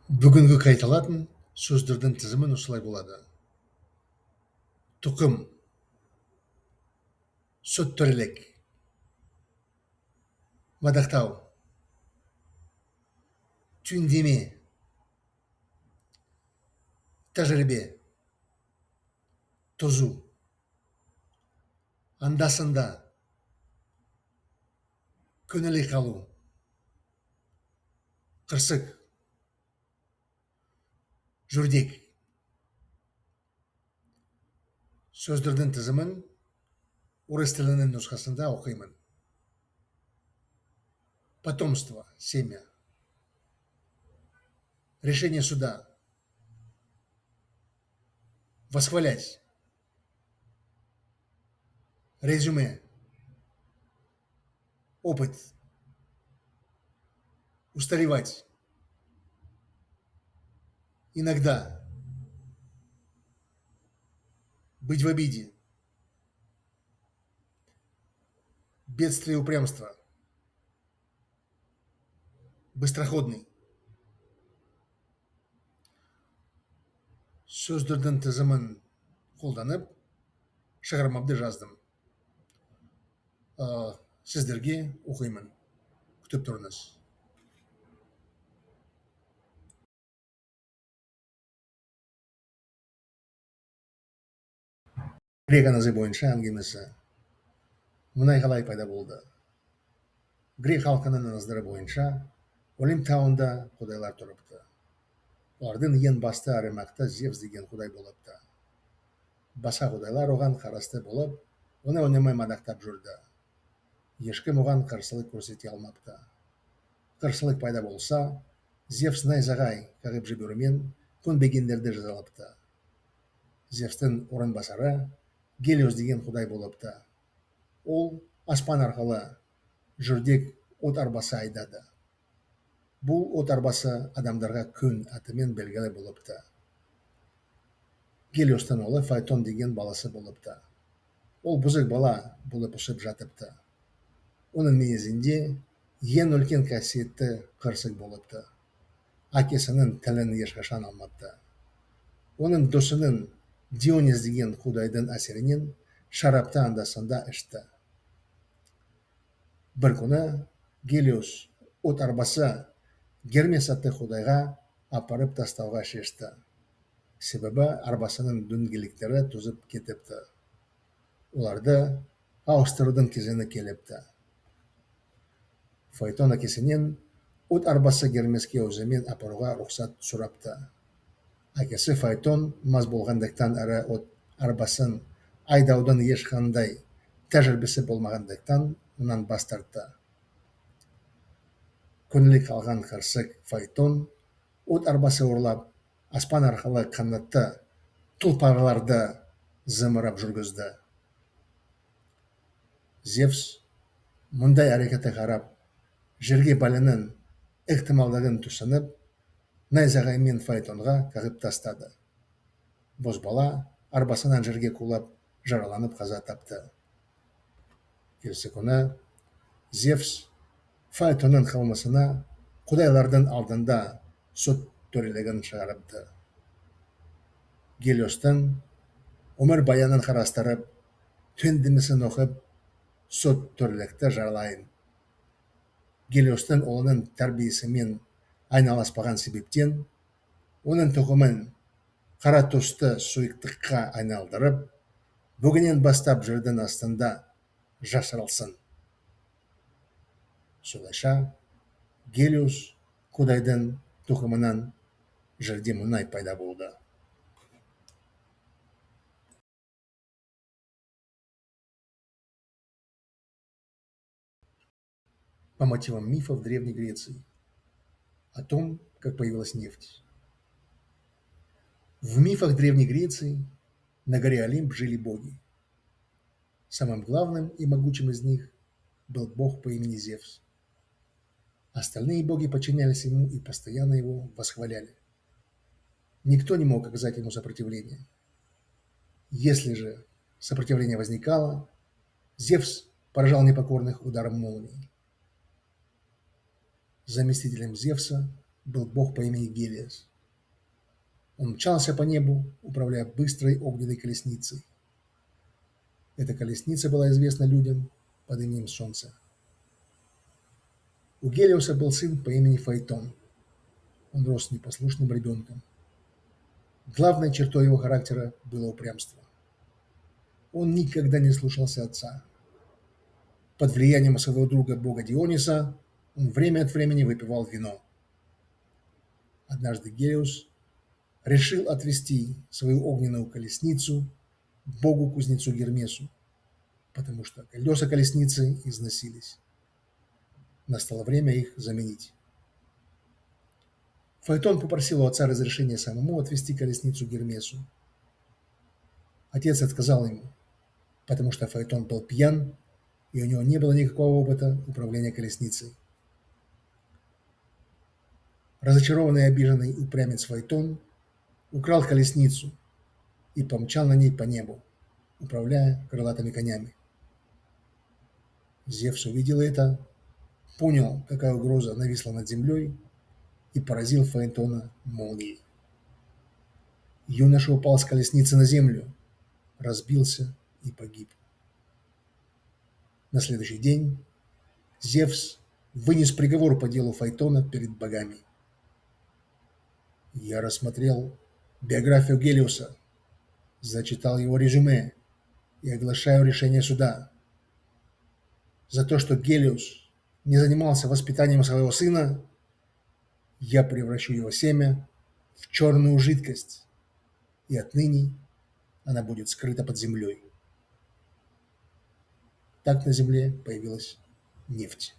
Бүгінгі қайталатын сөздердің тізімін осылай болады: тұқым, сүттірлік, мадақтау, түйіндеме, тәжірибе, тұзу, андасында, көнелей қалу, қырсық, жүрдек. Сөздердің тізімін орыс тілінің нұсқасында оқимын. Потомство, семя. Решение суда. Восхвалять. Резюме. Опыт. Устаревать. Иногда. Быть в обиде. Бедствие, упрямство. Быстроходный. Сөздердің тізімін қолданып, шығармамды жаздым. Сіздерге оқимын. Күтіп тұрыңыз. Грек аңызы бойынша әңгімесі. Мұнай қалай пайда болды? Грек халқының аңыздары бойынша Олимп тауында құдайлар тұрыпты. Олардың ең басты әрі мықты Зевс деген құдай болыпты. Басқа құдайлар оған қарасты болып, оны үнемі мадақтап жүрді. Ешкім оған қарсылық көрсете алмапты. Қарсылық пайда болса, Зевс найзағай қағып жіберумен көнбегендерді жазалапты. Зевстің орынбасары Гелиос деген құдай болыпты. Ол аспан арқылы жүрдек от арбасы айдады. Бұл от арбасы адамдарға күн атымен белгілі болыпты. Гелиостың ұлы Фаэтон деген баласы болыпты. Ол бұзық бала болып өсіп жатыпты. Оның мінезінде ең үлкен қасиетті қырсық болыпты. Әкесінің тілін ешқашан алмапты. Оның досының Дионис деген құдайдың әсерінен шарапты анда-санда ішті. Бір күні Гелиос от арбасы Гермес атты құдайға апарып тастауға шешті. Себебі арбасының дөңгелектері тозып кетіпті. Оларды ауыстырудың кезеңі келіпті. Фаэтон әкесінен от арбасы Гермеске өзімен апаруға рұқсат сұрапты. Әкесі Фаэтон мас болғандықтан әрі от арбасын айдаудың ешқандай тәжірибесі болмағандықтан онан бас тартты. Көңілі қалған қырсық Фаэтон от арбасы ұрлап, аспан арқылы қанатты тұлпарларды зымырап жүргізді. Зевс мұндай әрекетті қарап, жерге бәленің ықтималдығын түсініп, найзағаймен Фаэтонға қағып тастады. Бозбала арбасынан жерге құлап, жараланып қаза тапты. Келесі күні Зевс Фаэтонның қылмысына құдайлардың алдында сот төрелігін шығарыпты. Гелиостың өмір баянын қарастырып, түйіндемесін оқып, сот төрелікті жаралайын. Гелиостың ұлының тәрбиесімен айналаспаған себептен, оның тұқымын қара түсті сұйықтыққа айналдырып, бүгіннен бастап жердің астында жасырылсын. Солайша Гелиос құдайдың тұқымынан жерде мұнай пайда болды. По мотивам мифов Древней Греции о том, как появилась нефть. В мифах Древней Греции на горе Олимп жили боги. Самым главным и могучим из них был бог по имени Зевс. Остальные боги подчинялись ему и постоянно его восхваляли. Никто не мог оказать ему сопротивление. Если же сопротивление возникало, Зевс поражал непокорных ударом молнии. Заместителем Зевса был бог по имени Гелиос. Он мчался по небу, управляя быстрой огненной колесницей. Эта колесница была известна людям под именем Солнца. У Гелиоса был сын по имени Фаэтон. Он рос непослушным ребенком. Главной чертой его характера было упрямство. Он никогда не слушался отца. Под влиянием своего друга бога Диониса он время от времени выпивал вино. Однажды Гелиос решил отвести свою огненную колесницу к богу-кузнецу Гермесу, потому что колеса колесницы износились. Настало время их заменить. Фаэтон попросил у отца разрешения самому отвести колесницу к Гермесу. Отец отказал ему, потому что Фаэтон был пьян, и у него не было никакого опыта управления колесницей. Разочарованный и обиженный упрямец Фаэтон украл колесницу и помчал на ней по небу, управляя крылатыми конями. Зевс увидел это, понял, какая угроза нависла над землей, и поразил Фаэтона молнией. Юноша упал с колесницы на землю, разбился и погиб. На следующий день Зевс вынес приговор по делу Фаэтона перед богами. Я рассмотрел биографию Гелиоса, зачитал его резюме и оглашаю решение суда. За то, что Гелиос не занимался воспитанием своего сына, я превращу его семя в черную жидкость, и отныне она будет скрыта под землей. Так на земле появилась нефть.